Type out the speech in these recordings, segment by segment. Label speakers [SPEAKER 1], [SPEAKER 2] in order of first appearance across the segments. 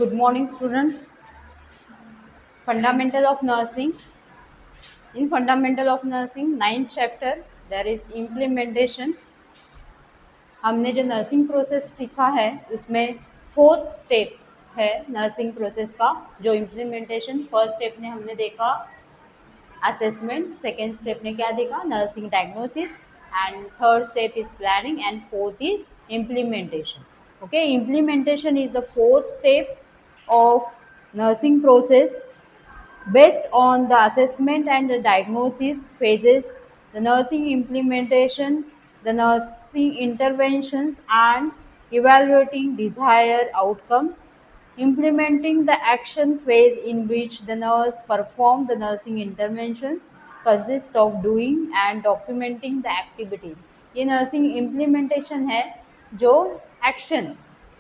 [SPEAKER 1] Good morning, students. Fundamental of nursing. In Fundamental of nursing, 9th chapter, there is implementation. हमने जो nursing process सीखा है उसमें 4th step है nursing process का, जो इम्प्लीमेंटेशन। फर्स्ट स्टेप ने हमने देखा असेसमेंट, सेकेंड स्टेप ने क्या देखा nursing diagnosis, and third step is planning, and fourth is implementation. Okay, implementation is the fourth step of nursing process. Based on the assessment and the diagnosis phases, the nursing implementation, the nursing interventions, and evaluating desired outcome. Implementing the action phase in which the nurse perform the nursing interventions consists of doing and documenting the activities. ये nursing implementation है जो action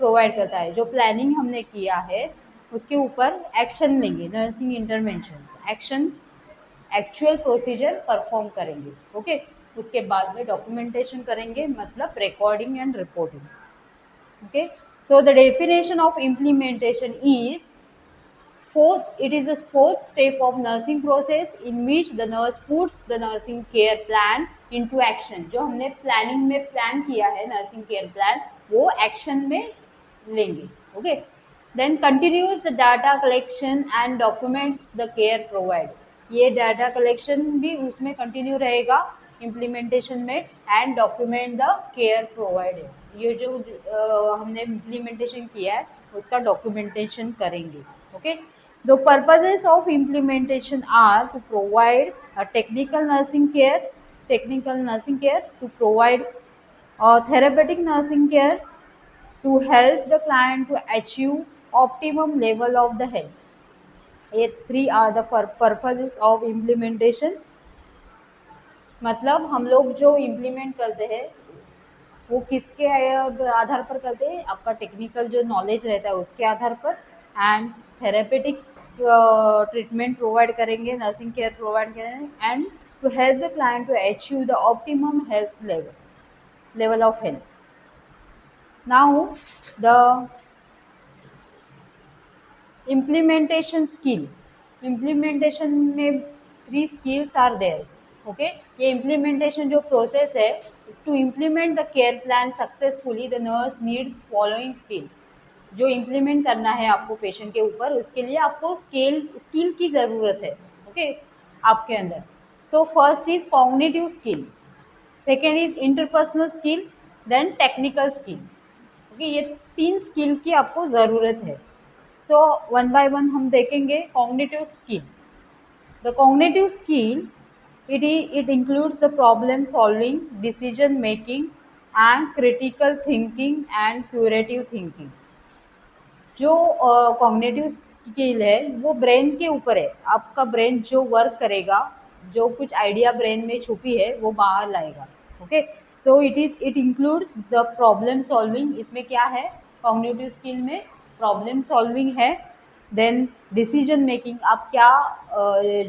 [SPEAKER 1] provide करता है, जो planning हमने किया है उसके ऊपर एक्शन लेंगे, nursing intervention action actual procedure perform करेंगे. ओके, उसके बाद में डॉक्यूमेंटेशन करेंगे, मतलब recording and reporting. Okay, so the definition of implementation is it is the fourth step of nursing process in which the nurse puts the nursing care plan into action. जो हमने planning में plan किया है nursing care plan, वो action में लेंगे. Okay, then continues the data collection and documents the care provide. ये data collection भी उसमें कंटिन्यू रहेगा इम्प्लीमेंटेशन में, and document the care provided. ये जो हमने इम्प्लीमेंटेशन किया है उसका डॉक्यूमेंटेशन करेंगे. Okay, the purposes of implementation are to provide technical nursing care, to provide therapeutic nursing care, to help the client to achieve optimum level of the health. ये 3 are the purposes of implementation. मतलब हम लोग जो implement करते हैं वो किसके आधार पर करते हैं, आपका टेक्निकल जो नॉलेज रहता है उसके आधार पर, एंड थेरेपेटिक ट्रीटमेंट प्रोवाइड करेंगे, नर्सिंग केयर प्रोवाइड करेंगे, and to help the client to achieve the optimum health level of health. Now the implementation skill. Implementation में 3 स्किल्स आर देयर. ओके, ये इम्प्लीमेंटेशन जो प्रोसेस है, to implement the care plan successfully the nurse needs following skill. जो implement करना है आपको patient के ऊपर, उसके लिए आपको स्किल की ज़रूरत है. ओके, आपके अंदर. So first is cognitive skill, second is interpersonal skill, then technical skill. Okay, ये 3 स्किल की आपको ज़रूरत है. सो वन बाय वन हम देखेंगे. Cognitive skill. The cognitive skill it includes the problem solving, decision making, and critical thinking and curative thinking. जो cognitive skill है वो ब्रेन के ऊपर है. आपका ब्रेन जो वर्क करेगा, जो कुछ आइडिया ब्रेन में छुपी है वो बाहर लाएगा. Okay, so it includes the problem solving. इसमें क्या है कॉग्निटिव स्किल में, प्रॉब्लम सॉल्विंग है. देन डिसीजन मेकिंग, आप क्या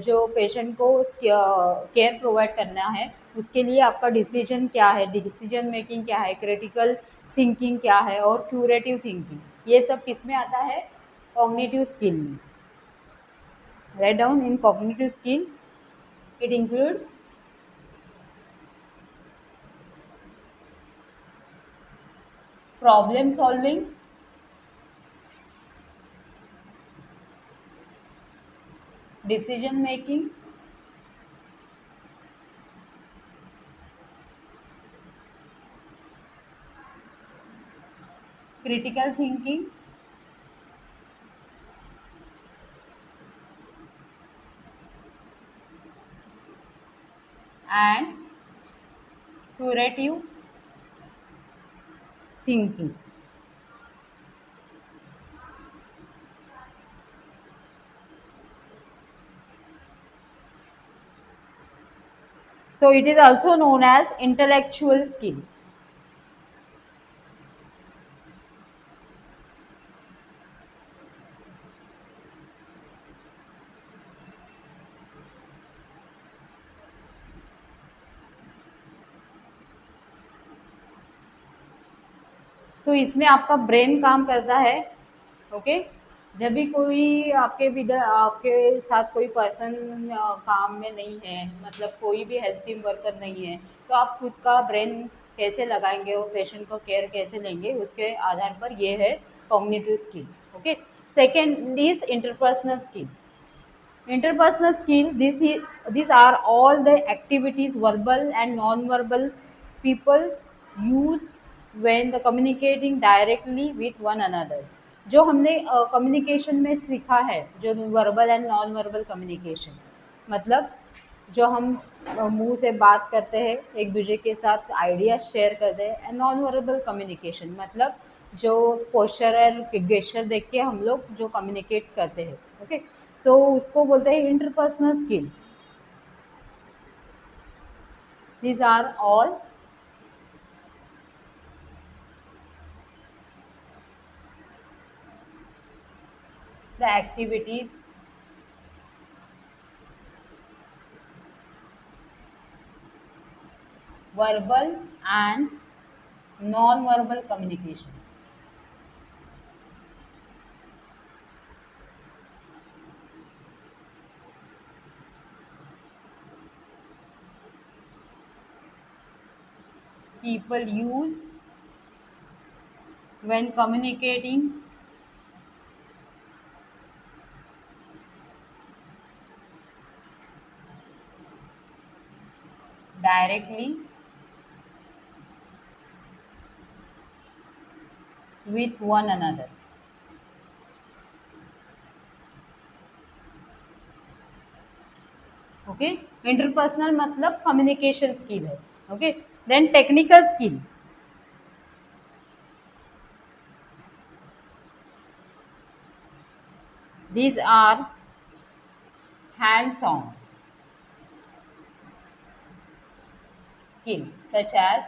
[SPEAKER 1] जो पेशेंट को केयर प्रोवाइड करना है उसके लिए आपका डिसीजन क्या है, डिसीजन मेकिंग क्या है, क्रिटिकल थिंकिंग क्या है, और क्यूरेटिव थिंकिंग. ये सब किस में आता है, कॉग्निटिव स्किल में. Write down. In cognitive skill it includes problem solving, decision making, critical thinking, and curative thinking. So it is also known as intellectual skill. सो इसमें आपका ब्रेन काम करता है. ओके, जब भी कोई आपके साथ कोई पर्सन काम में नहीं है, मतलब कोई भी हेल्थ टीम वर्कर नहीं है, तो आप खुद का ब्रेन कैसे लगाएंगे और पेशेंट को केयर कैसे लेंगे, उसके आधार पर ये है cognitive skill. Okay. Second is interpersonal skill. Interpersonal skill, these are all the activities, verbal and non-verbal, people use when the communicating directly with one another. जो हमने कम्युनिकेशन में सीखा है, जो verbal and non verbal communication, मतलब जो हम मुंह से बात करते हैं, एक दूसरे के साथ आइडिया शेयर करते हैं। एंड नॉन वर्बल कम्युनिकेशन मतलब जो पोस्चर और गेस्चर देख के हम लोग जो कम्युनिकेट करते हैं। ओके। सो उसको बोलते हैं interpersonal skill. These are all the activities verbal and non-verbal communication. People use when communicating directly with one another. Okay. Interpersonal मतलब कम्युनिकेशन स्किल है। Okay. Then technical skill, these are hands-on skill such as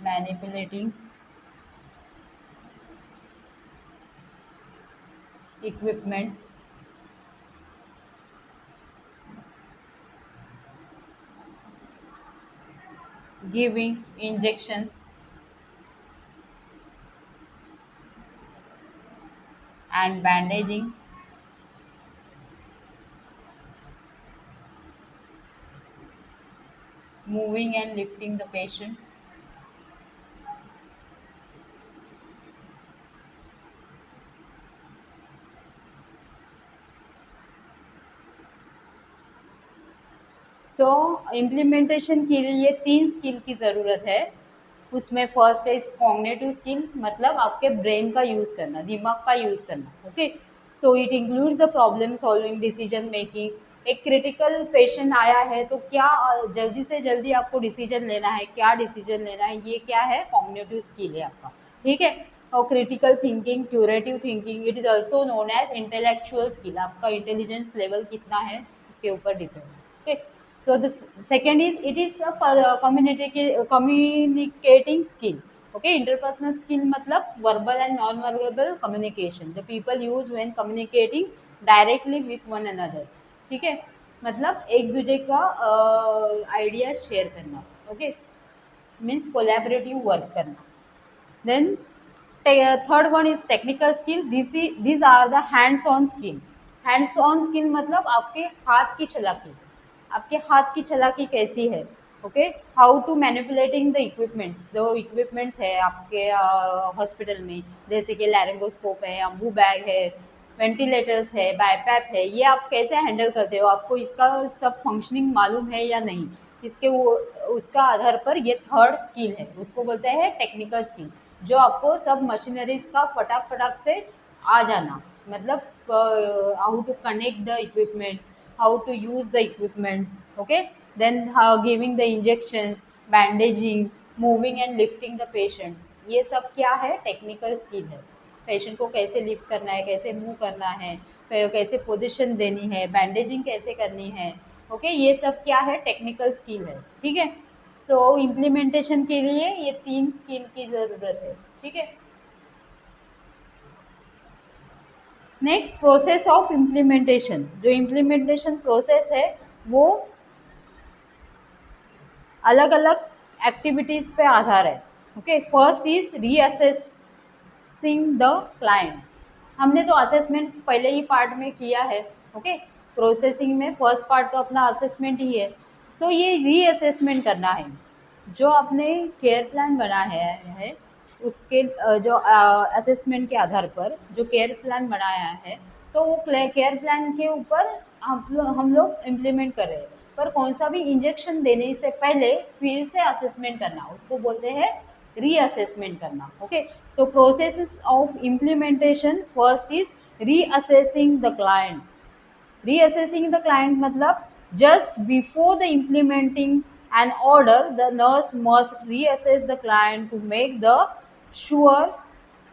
[SPEAKER 1] manipulating equipments, giving injections and bandaging, moving and lifting the patients, so implementation के लिए 3 skill की ज़रूरत है। उसमें first is cognitive skill, मतलब आपके ब्रेन का यूज़ करना, दिमाग का यूज़ करना। Okay. So it includes the problem solving, decision making. एक क्रिटिकल पेशेंट आया है तो क्या जल्दी से जल्दी आपको डिसीजन लेना है, क्या डिसीजन लेना है, ये क्या है, कॉग्निटिव स्किल है आपका। ठीक है। और critical thinking, curative thinking, it is also known as intellectual skill. आपका इंटेलिजेंस लेवल कितना है उसके ऊपर depend. Okay. So the second is, it is a communicating skill. Okay, interpersonal skill मतलब verbal and non-verbal communication. The people use when communicating directly with one another. ठीक है, मतलब एक दूसरे का आइडिया शेयर करना। ओके, मीन्स कोलैबोरेटिव वर्क करना। Then third one is technical skill. These are the hands-on skill. Hands-on skill मतलब आपके हाथ की चालाकी, आपके हाथ की चालाकी कैसी है। Okay. How to manipulating the equipments, जो इक्विपमेंट्स है आपके हॉस्पिटल में, जैसे कि लैरिंगोस्कोप है, अम्बू बैग है, वेंटिलेटर्स है, बाईपैप है, ये आप कैसे हैंडल करते हो, आपको इसका सब फंक्शनिंग मालूम है या नहीं, इसके उसका आधार पर ये थर्ड स्किल है, उसको बोलते हैं टेक्निकल स्किल। जो आपको सब मशीनरीज का फटाक फटाक से आ जाना, मतलब how to connect the equipments, how to use the equipments. Okay. Then giving the injections, bandaging, moving and lifting the patients, ये सब क्या है, टेक्निकल स्किल है। पेशेंट को कैसे लिफ्ट करना है, कैसे मूव करना है, कैसे पोजीशन देनी है, बैंडेजिंग कैसे करनी है। ओके, ये सब क्या है, टेक्निकल स्किल है। ठीक है। सो इम्प्लीमेंटेशन के लिए ये 3 स्किल की ज़रूरत है। ठीक है। Next, process of implementation. जो इम्प्लीमेंटेशन प्रोसेस है वो अलग अलग एक्टिविटीज़ पे आधार है। Okay, first is reassessing the client. हमने तो असेसमेंट पहले ही पार्ट में किया है। ओके, प्रोसेसिंग में फर्स्ट पार्ट तो अपना असेसमेंट ही है। सो ये रीअसेसमेंट करना है। जो आपने केयर प्लान बनाया है उसके जो असेसमेंट के आधार पर जो केयर प्लान बनाया है, तो वो केयर प्लान के ऊपर हम लोग इम्प्लीमेंट कर रहे हैं। पर कौन सा भी इंजेक्शन देने से पहले फिर से असेसमेंट करना, उसको बोलते हैं रीअसेसमेंट करना। Okay, so process of implementation first is reassessing the client. Reassessing the client मतलब just before the implementing an order, the nurse must reassess the client to make the sure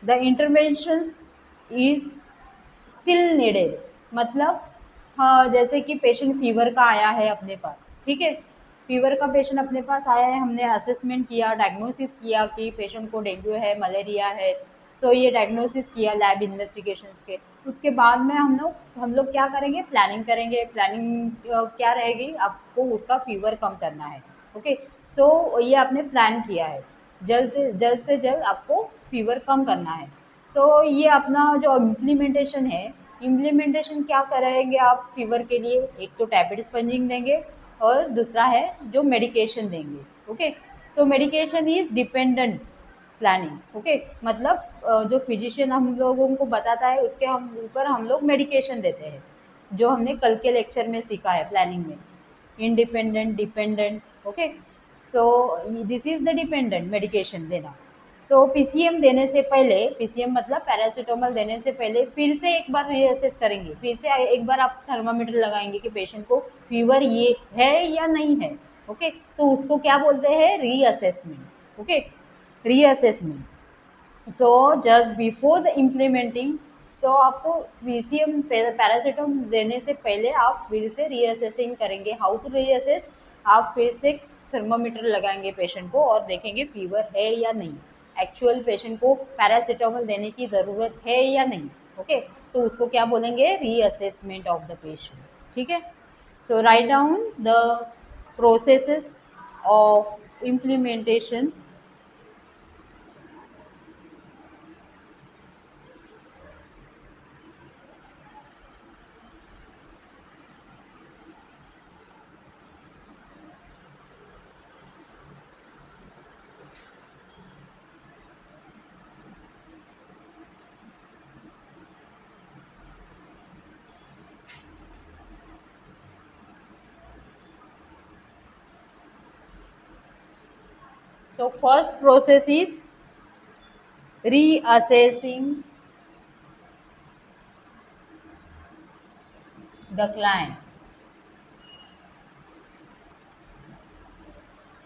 [SPEAKER 1] the interventions is still needed। मतलब हाँ, जैसे कि patient fever का आया है अपने पास, ठीक है, फीवर का पेशेंट अपने पास आया है, हमने असेसमेंट किया, डायग्नोसिस किया कि पेशेंट को डेंगू है, मलेरिया है। सो ये डायग्नोसिस किया लैब इन्वेस्टिगेशंस के, उसके बाद में हम लोग क्या करेंगे, प्लानिंग करेंगे। प्लानिंग क्या रहेगी, आपको उसका फीवर कम करना है। ओके, सो ये आपने प्लान किया है, जल्द से जल्द आपको फीवर कम करना है। तो ये अपना जो इम्प्लीमेंटेशन है, इम्प्लीमेंटेशन क्या करेंगे आप फीवर के लिए, एक तो टैबलेट स्पंजिंग देंगे और दूसरा है जो मेडिकेशन देंगे। ओके, तो medication is dependent planning. Okay, मतलब जो फिजिशियन हम लोगों को बताता है उसके हम ऊपर हम लोग मेडिकेशन देते हैं, जो हमने कल के लेक्चर में सीखा है प्लानिंग में, independent, dependent. Okay, so this is the dependent medication देना। सो पीसीएम देने से पहले, पीसीएम मतलब पैरासीटामोल देने से पहले फिर से एक बार रीअसेस करेंगे, फिर से एक बार आप थर्मामीटर लगाएंगे कि पेशेंट को फीवर ये है या नहीं है। ओके, सो उसको क्या बोलते हैं, reassessment. Okay, reassessment. So just before the implementing, so आपको पीसीएम पैरासीटामोल देने से पहले आप फिर से रीअसेसिंग करेंगे। हाउ टू रीअसेस, आप फिर से थर्मामीटर लगाएंगे पेशेंट को और देखेंगे फीवर है या नहीं, एक्चुअल पेशेंट को पैरासीटामोल देने की ज़रूरत है या नहीं। ओके, सो उसको क्या बोलेंगे, रीअसेसमेंट ऑफ द पेशेंट। ठीक है, so write down the processes of implementation. So first process is reassessing the client।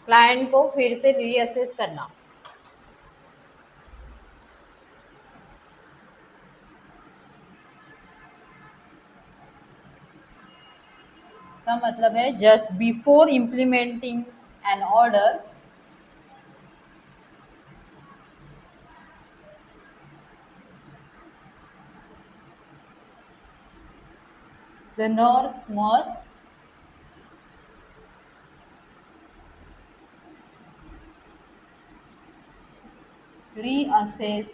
[SPEAKER 1] Client को फिर से रीअसेस करना। का मतलब है just before implementing an order, the nurse must reassess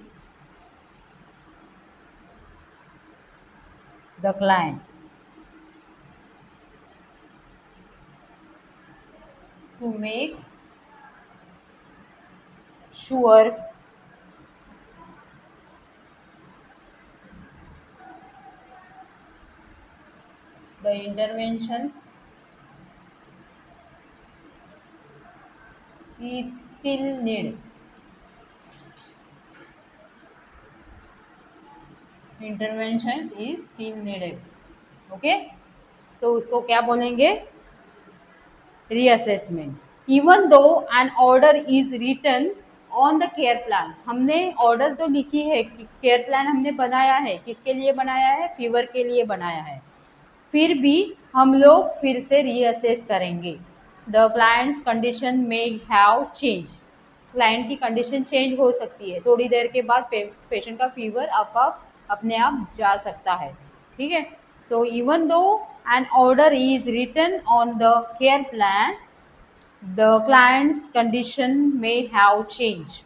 [SPEAKER 1] the client to make sure the interventions is still needed। Intervention is still needed. Okay, तो उसको क्या बोलेंगे, reassessment. Even though an order is written on the care plan, हमने order तो लिखी है, care plan हमने बनाया है, किसके लिए बनाया है, फीवर के लिए बनाया है, फिर भी हम लोग फिर से रीअसेस करेंगे। द क्लाइंट्स कंडीशन में हैव चेंज, क्लाइंट की कंडीशन चेंज हो सकती है, थोड़ी देर के बाद पेशेंट का फीवर आप अपने आप जा सकता है। ठीक है, so even though an order is written on the care plan, the client's condition में have change.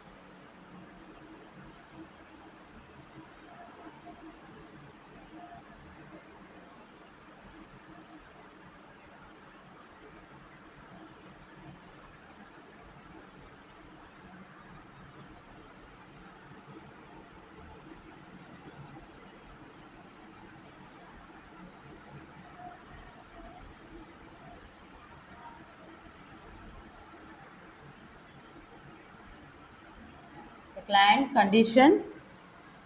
[SPEAKER 1] The client condition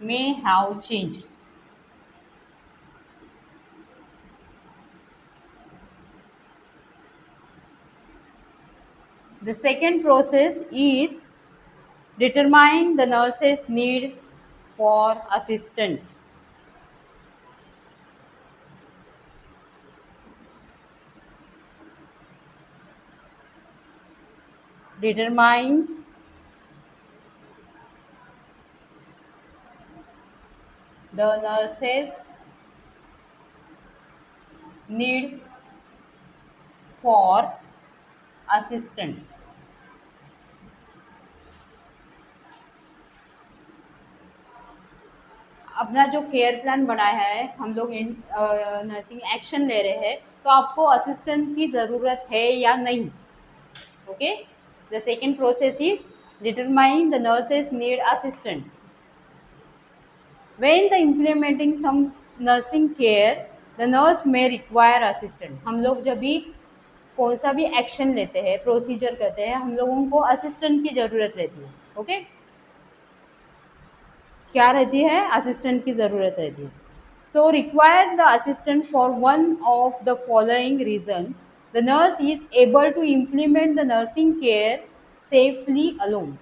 [SPEAKER 1] may have changed. The second process is determining the nurse's need for assistant. Determine the nurse's need for assistant. अपना जो care plan बनाया है हम लोग in nursing action ले रहे हैं, तो आपको असिस्टेंट की ज़रूरत है या नहीं. Okay, the second process is determine the nurses need assistant. When the implementing some nursing care the nurse may require assistant. हम लोग जब भी कौन सा भी एक्शन लेते हैं, प्रोसीजर करते हैं, हम लोगों को असिस्टेंट की ज़रूरत रहती है. ओके, क्या रहती है? असिस्टेंट की ज़रूरत रहती है. So require the assistant for one of the following reason. The nurse is able to implement the nursing care safely alone.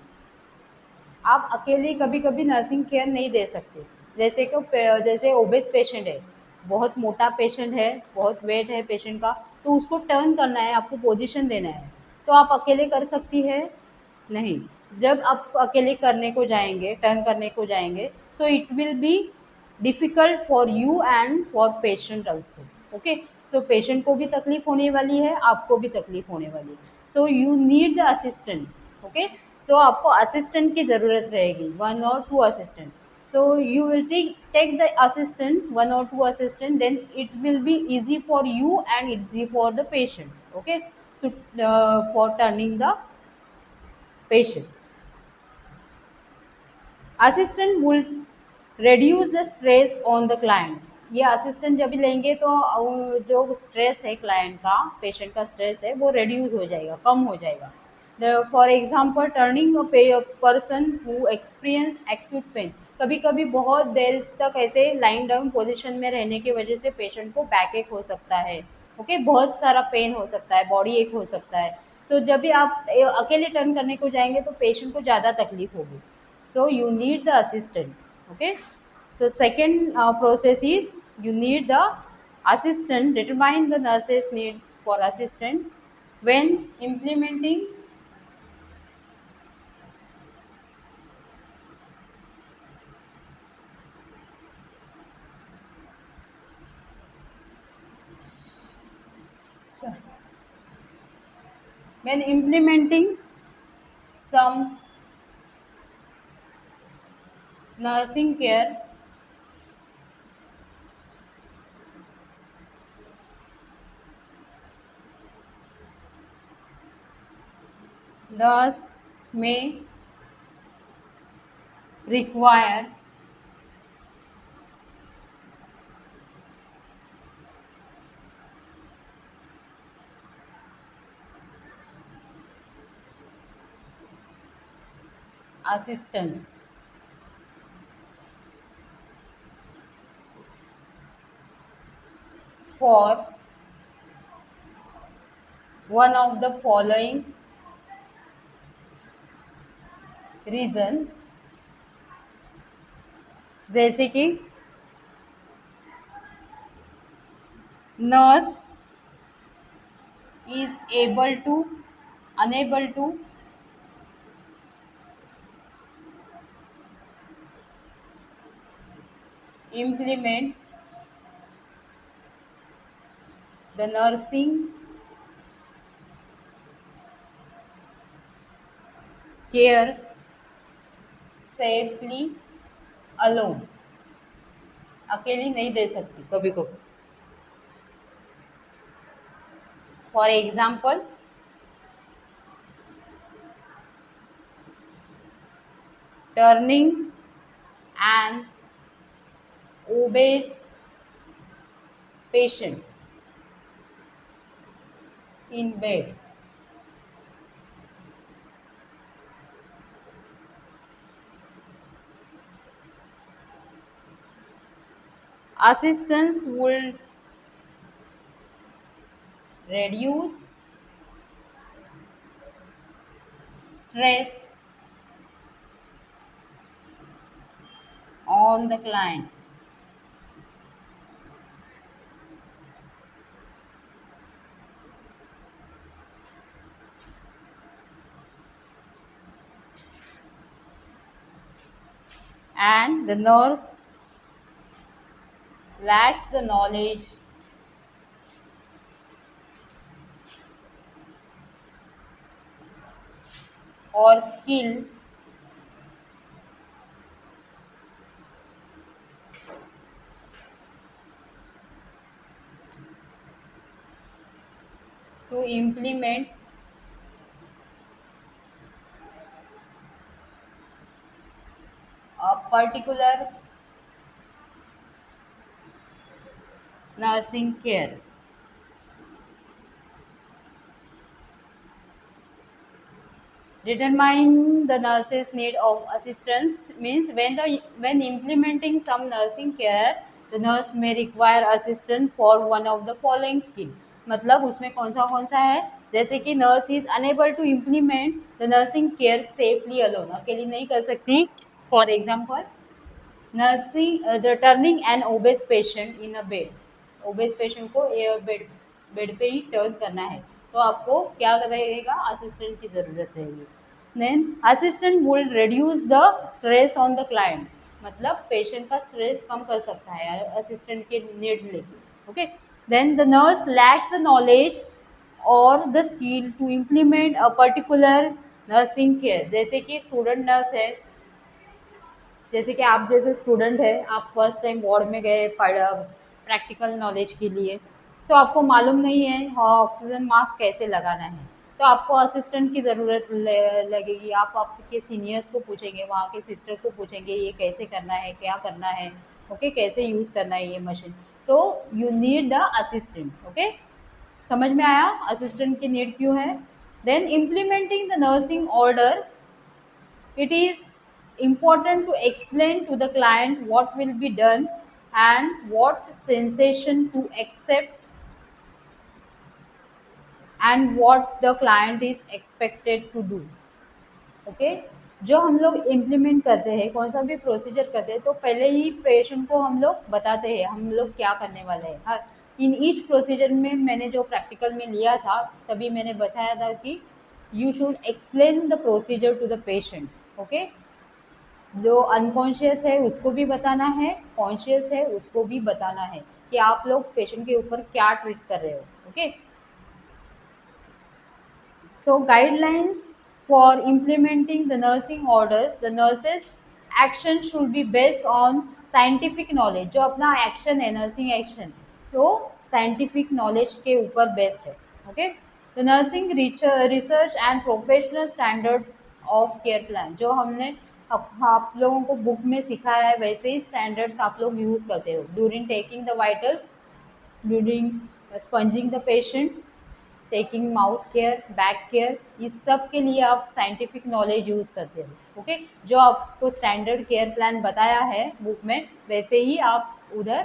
[SPEAKER 1] आप अकेले कभी कभी नर्सिंग केयर नहीं दे सकते. जैसे ओबेस पेशेंट है, बहुत मोटा पेशेंट है, बहुत वेट है पेशेंट का, तो उसको टर्न करना है, आपको पोजीशन देना है, तो आप अकेले कर सकती है? नहीं. जब आप अकेले करने को जाएंगे, टर्न करने को जाएंगे, so it will be difficult for you and for patient also. Okay, so patient को भी तकलीफ होने वाली है, आपको भी तकलीफ होने वाली है. So you need the assistant. Okay, so आपको असिस्टेंट की ज़रूरत रहेगी, 1 or 2 assistant. So you will take the assistant, 1 or 2 assistant, then it will be easy for you and easy for the patient. Okay, so for turning the patient, assistant will reduce the stress on the client. ये assistant जब भी लेंगे तो जो stress है client का, patient का stress है, वो reduce हो जाएगा, कम हो जाएगा. For example, turning a person who experience acute pain. कभी कभी बहुत देर तक ऐसे लाइन डाउन पोजीशन में रहने की वजह से पेशेंट को बैक एक हो सकता है. ओके, बहुत सारा पेन हो सकता है, बॉडी एक हो सकता है. तो जब भी आप अकेले टर्न करने को जाएंगे तो पेशेंट को ज़्यादा तकलीफ होगी. So you need the assistant. Okay, so second process is you need the assistant. Determine the nurse's need for assistant when implementing when implementing some nursing care. Nurse may require assistance for one of the following reason. जैसे कि nurse is unable to implement the nursing care safely alone. अकेली नहीं दे सकती कभी को. For example, turning an obese patient in bed. Assistants would reduce stress on the client. And the nurse lacks the knowledge or skill to implement a particular nursing care. Determine the nurse's need of assistance means when implementing some nursing care, the nurse may require assistance for one of the following skill. मतलब उसमें कौन सा है, जैसे कि nurse is unable to implement the nursing care safely alone, अकेली नहीं कर सकती. For example, nursing turning an obese patient in a bed. Obese patient को बेड बेड पे ही टर्न करना है, तो आपको क्या रहेगा, असिस्टेंट की ज़रूरत रहेगी. Then assistant will reduce the stress on the client, मतलब पेशेंट का स्ट्रेस कम कर सकता है असिस्टेंट के नीड लेके. Okay. Then the nurse lacks the knowledge और the skill to implement a particular nursing care. जैसे कि स्टूडेंट नर्स है, जैसे कि आप जैसे स्टूडेंट है, आप फर्स्ट टाइम वार्ड में गए प्रैक्टिकल नॉलेज के लिए, तो आपको मालूम नहीं है ऑक्सीजन मास्क कैसे लगाना है, तो आपको असिस्टेंट की ज़रूरत लगेगी. आप आपके सीनियर्स को पूछेंगे, वहाँ के सिस्टर को पूछेंगे ये कैसे करना है, क्या करना है, ओके, कैसे यूज़ करना है ये मशीन. तो you need the assistant. Okay, समझ में आया असिस्टेंट की नीड क्यों है. Then implementing the nursing order, it is important to explain to the client what will be done and what sensation to accept and what the client is expected to do. Okay. जो हम लोग implement करते हैं, कौन सा भी procedure करते हैं, तो पहले ही पेशेंट को हम लोग बताते हैं हम लोग क्या करने वाले हैं. हाँ, इन ईच प्रोसीजर में मैंने जो प्रैक्टिकल में लिया था तभी मैंने बताया था कि you should explain the procedure to the patient. Okay. जो अनकॉन्शियस है उसको भी बताना है, कॉन्शियस है उसको भी बताना है कि आप लोग पेशेंट के ऊपर क्या ट्रीट कर रहे हो. Okay. So guidelines for implementing the nursing orders, the nurses action should be based on scientific knowledge. जो अपना एक्शन है नर्सिंग एक्शन, तो साइंटिफिक नॉलेज के ऊपर बेस्ड है. Okay. The nursing research and professional standards of care plan, जो हमने आप लोगों को बुक में सिखाया है वैसे ही स्टैंडर्ड्स आप लोग यूज़ करते हो. During taking the vitals, during spongin the patients, taking mouth care, back care, इस सब के लिए आप साइंटिफिक नॉलेज यूज़ करते हो. ओके. जो आपको स्टैंडर्ड केयर प्लान बताया है बुक में वैसे ही आप उधर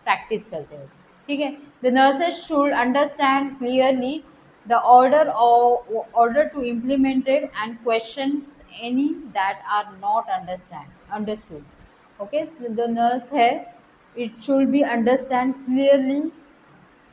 [SPEAKER 1] प्रैक्टिस करते हो. ठीक है. The nurses should understand clearly the order to implemented and question any that are not understood. Okay. The nurse है, it should be understand clearly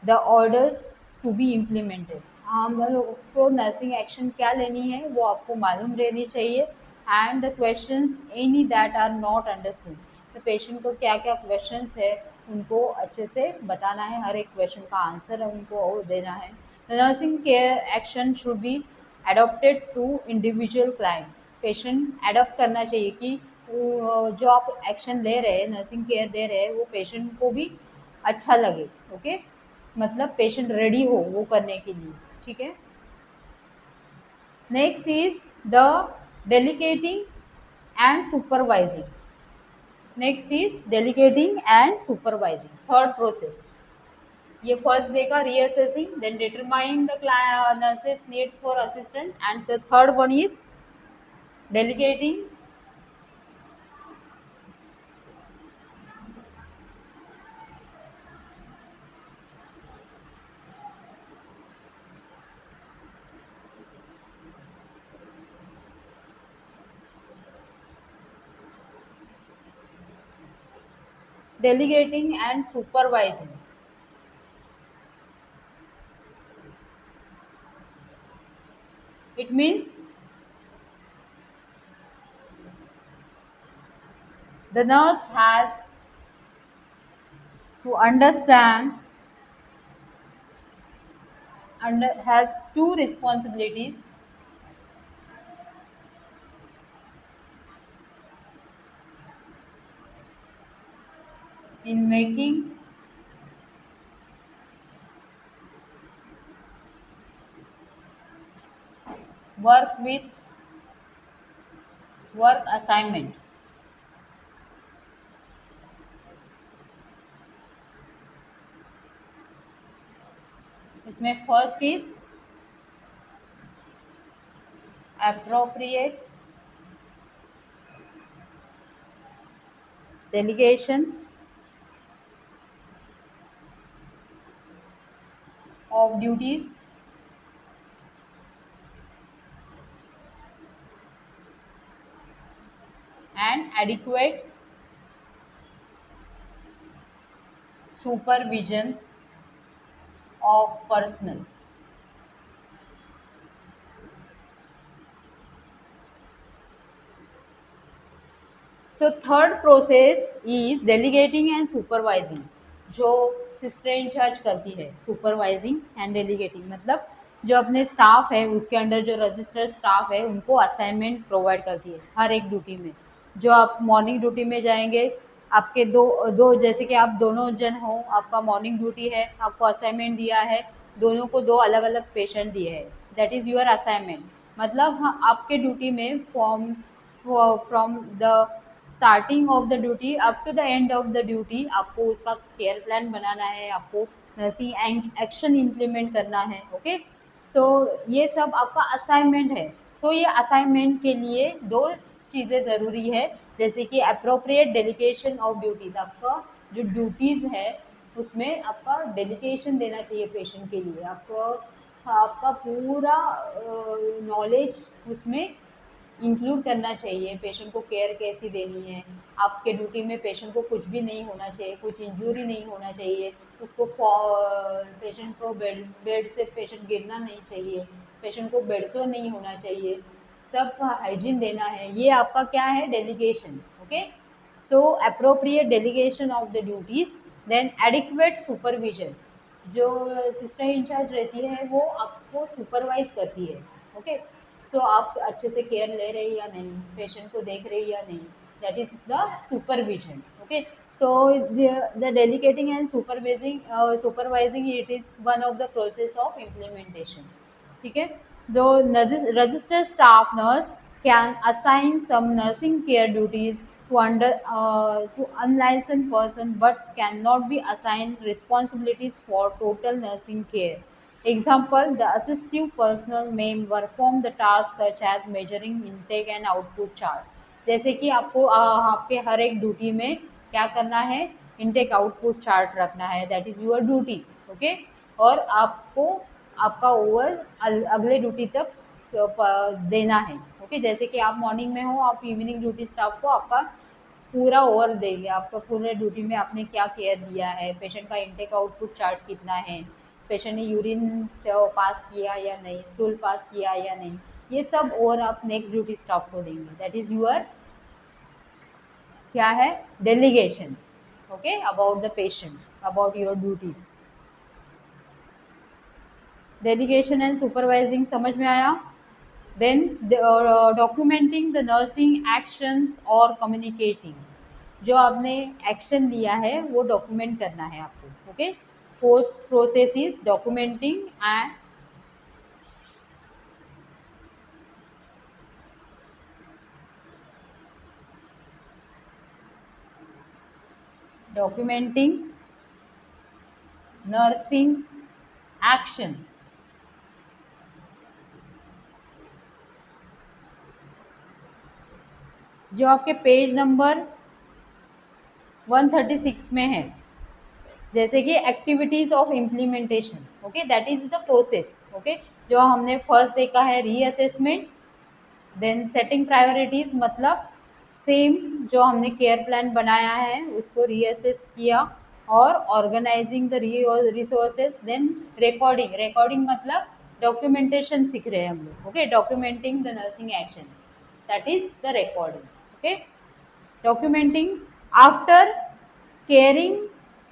[SPEAKER 1] the orders to be implemented. हम लोग को नर्सिंग एक्शन क्या लेनी है वो आपको मालूम रहनी चाहिए. And the questions any that are not understood, तो पेशेंट को क्या क्या क्वेश्चंस है उनको अच्छे से बताना है, हर एक क्वेश्चन का आंसर उनको देना है. The nursing care action should be adopted to individual client. Patient adopt करना चाहिए कि जो आप एक्शन ले रहे हैं, नर्सिंग केयर दे रहे हैं, वो पेशेंट को भी अच्छा लगे. ओके. मतलब पेशेंट रेडी हो वो करने के लिए. ठीक है. Next is the delegating and supervising. Next is delegating and supervising, third process. ये फर्स्ट देखा reassessing, then determine the nurses need for assistant, and the third one is delegating delegating and supervising. It means the nurse has to understand and has two responsibilities: in making work with work assignment. इसमें first is appropriate delegation of duties and adequate supervision of personnel. So third process is delegating and supervising, जो sister in charge करती है. Supervising and delegating मतलब जो अपने staff है उसके under जो रजिस्टर्ड स्टाफ है उनको असाइनमेंट प्रोवाइड करती है हर एक ड्यूटी में. जो आप मॉर्निंग ड्यूटी में जाएंगे, आपके दो दो जैसे कि आप दोनों जन हो, आपका मॉर्निंग ड्यूटी है, आपको असाइनमेंट दिया है, दोनों को दो अलग अलग पेशेंट दिए हैं, दैट इज़ योर असाइनमेंट. मतलब हाँ, आपके ड्यूटी में from the starting of the duty up to the end of the duty आपको उसका केयर प्लान बनाना है, आपको नर्सिंग एक्शन इम्प्लीमेंट करना है. ओके, सो ये सब आपका असाइनमेंट है. सो ये असाइनमेंट के लिए दो चीज़ें ज़रूरी है, जैसे कि अप्रोप्रिएट डेलीगेशन ऑफ ड्यूटीज़. आपका जो ड्यूटीज़ है उसमें आपका डेलीगेशन देना चाहिए पेशेंट के लिए. आपका पूरा नॉलेज उसमें इंक्लूड करना चाहिए. पेशेंट को केयर कैसी देनी है, आपके ड्यूटी में पेशेंट को कुछ भी नहीं होना चाहिए, कुछ इंजरी नहीं होना चाहिए, उसको पेशेंट को बेड से पेशेंट गिरना नहीं चाहिए, पेशेंट को बेडसो नहीं होना चाहिए, सब हाइजीन देना है. ये आपका क्या है, delegation. Okay, so appropriate delegation of the duties. Then adequate supervision, जो सिस्टर इंचार्ज रहती है वो आपको सुपरवाइज करती है. ओके, सो आप अच्छे से केयर ले रहे या नहीं, पेशेंट को देख रहे या नहीं, that is the supervision. Okay, so the delegating and supervising it is one of the process of implementation. ठीक है, दो registered staff nurse can assign some nursing care duties to unlicensed person but cannot be assigned responsibilities for total nursing care. Example, the assistive personnel may perform the tasks such as measuring intake and output chart. जैसे कि आपको आपके हर एक duty में क्या करना है, intake output chart रखना है, that is your duty. Okay, और आपको आपका ओवर अगले ड्यूटी तक देना है. ओके, जैसे कि आप मॉर्निंग में हो, आप इवनिंग ड्यूटी स्टाफ को आपका पूरा ओवर देंगे, आपका पूरे ड्यूटी में आपने क्या केयर दिया है, पेशेंट का इनटेक आउटपुट चार्ट कितना है, पेशेंट ने यूरिन पास किया या नहीं, स्टूल पास किया या नहीं, ये सब और आप नेक्स्ट ड्यूटी स्टाफ को देंगे. दैट इज यूर क्या है, delegation. Okay, about the patient, about your duties. Delegation and supervising समझ में आया. Then documenting the nursing actions और कम्युनिकेटिंग, जो आपने एक्शन लिया है वो डॉक्यूमेंट करना है आपको. Okay, fourth process is documenting and documenting nursing action. जो आपके पेज नंबर 136 में है, जैसे कि activities of implementation. Okay, that is the process. Okay, जो हमने फर्स्ट देखा है रीअसेसमेंट, देन सेटिंग प्रायोरिटीज, मतलब सेम जो हमने केयर प्लान बनाया है उसको रीअसेस किया और organising the resources, then recording, recording मतलब डॉक्यूमेंटेशन सीख रहे हैं हम लोग, okay, documenting the nursing action, that is the recording, okay, documenting after caring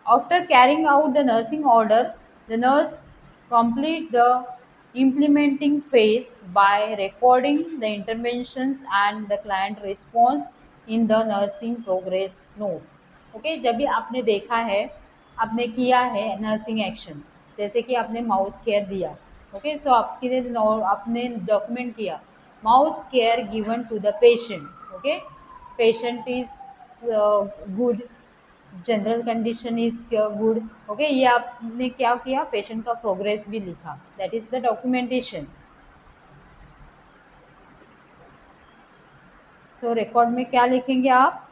[SPEAKER 1] after carrying out the nursing order, the nurse complete the implementing phase by recording the interventions and the client response in the nursing progress notes, okay, जब भी आपने देखा है, आपने किया है nursing action, जैसे कि आपने माउथ केयर दिया, ओके, सो आपने डॉक्यूमेंट किया mouth care given to the patient, okay, patient is good, general condition is good, okay, ये आपने क्या किया, पेशेंट का प्रोग्रेस भी लिखा, दैट इज द डॉक्यूमेंटेशन। तो रिकॉर्ड में क्या लिखेंगे आप,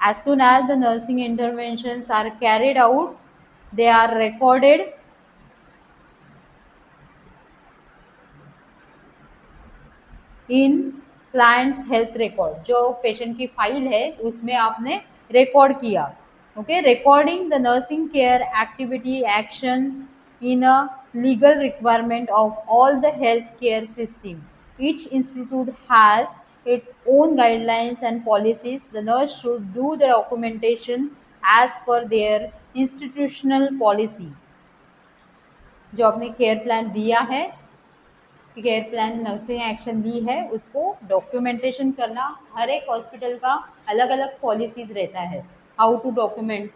[SPEAKER 1] as soon as the nursing interventions are carried out, they are recorded in clients health record, जो पेशेंट की फाइल है उसमें आपने रिकॉर्ड किया, okay, recording the nursing care activity action in a legal requirement of all the health care system, each institute has its own guidelines and policies, the nurse should do the documentation as per their institutional policy, जो आपने care plan दिया है, care plan nursing action ली है, उसको documentation करना, हर एक hospital का अलग अलग पॉलिसीज रहता है, how to document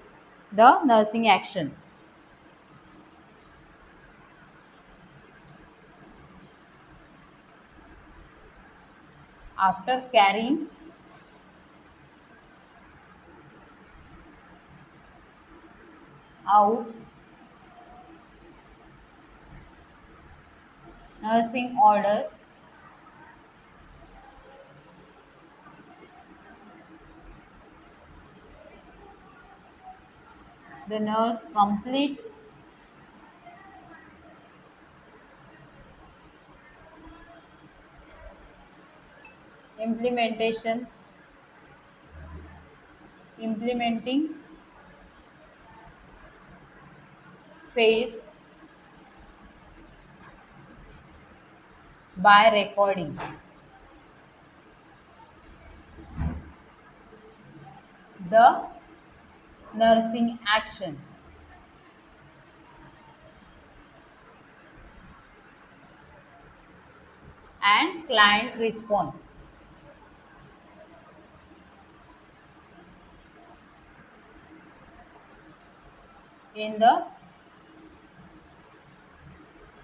[SPEAKER 1] the nursing action. After carrying out nursing orders, the nurse complete implementing phase by recording the nursing action and client response in the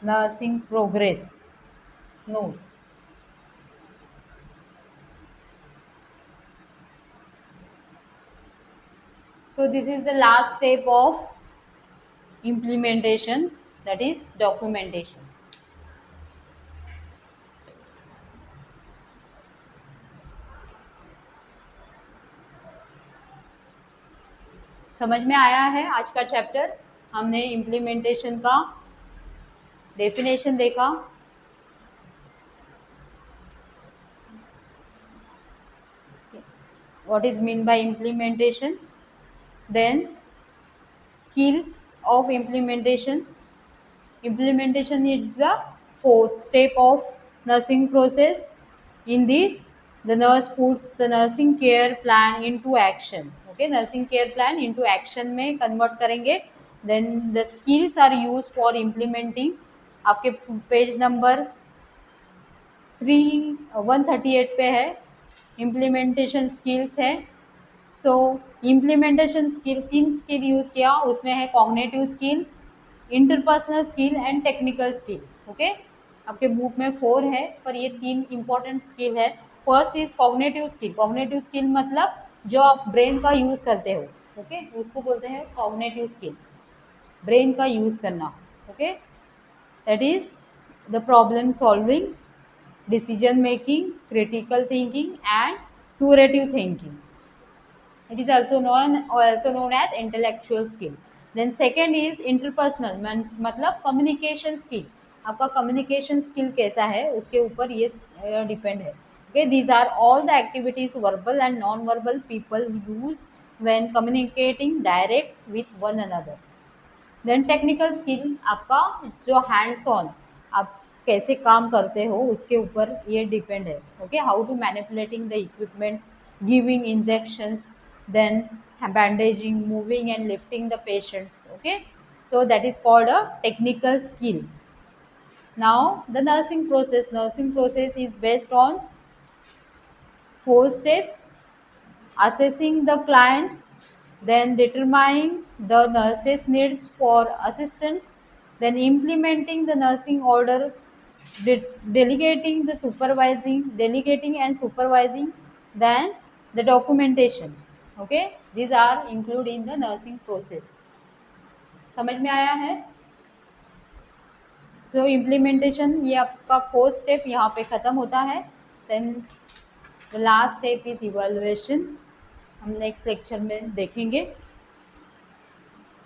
[SPEAKER 1] nursing progress notes. So this is the last step of implementation, that is documentation. समझ में आया है आज का chapter, हमने implementation का definition देखा, what is mean by implementation, then skills of implementation. Implementation is the fourth step of nursing process. In this, the nurse puts the nursing care plan into action. Okay, nursing care plan into action में convert करेंगे. Then the skills are used for implementing. आपके page number 138 पे है, implementation skills है। सो implementation skill, 3 skill use किया, उसमें है cognitive skill, interpersonal skill and technical skill, okay, आपके बुक में 4 है पर ये 3 इंपॉर्टेंट स्किल है। First is cognitive skill, cognitive skill मतलब जो आप ब्रेन का यूज़ करते हो, ओके, उसको बोलते हैं कॉग्निटिव स्किल, ब्रेन का यूज़ करना, okay, that is the problem solving, decision making, critical thinking and curative thinking. It is also known as intellectual skill. Then second is interpersonal, मतलब communication skill, आपका communication skill कैसा है उसके ऊपर ये depend है। Okay, these are all the activities verbal and non-verbal people use when communicating direct with one another. Then technical skill आपका जो हैंड्स ऑन आप कैसे काम करते हो उसके ऊपर ये डिपेंड है. Okay, how to manipulating the equipments, giving injections, then bandaging, moving and lifting the patients. Okay, so that is called a technical skill. Now the nursing process is based on 4 steps: assessing the clients, then determining the nurse's needs for assistance, then implementing the nursing order, delegating and supervising, then the documentation. Okay, these are included in the nursing process. समझ में आया है? सो implementation ये आपका 4th step यहाँ पे ख़त्म होता है. Then the last step is evaluation. हम नेक्स्ट लेक्चर में देखेंगे.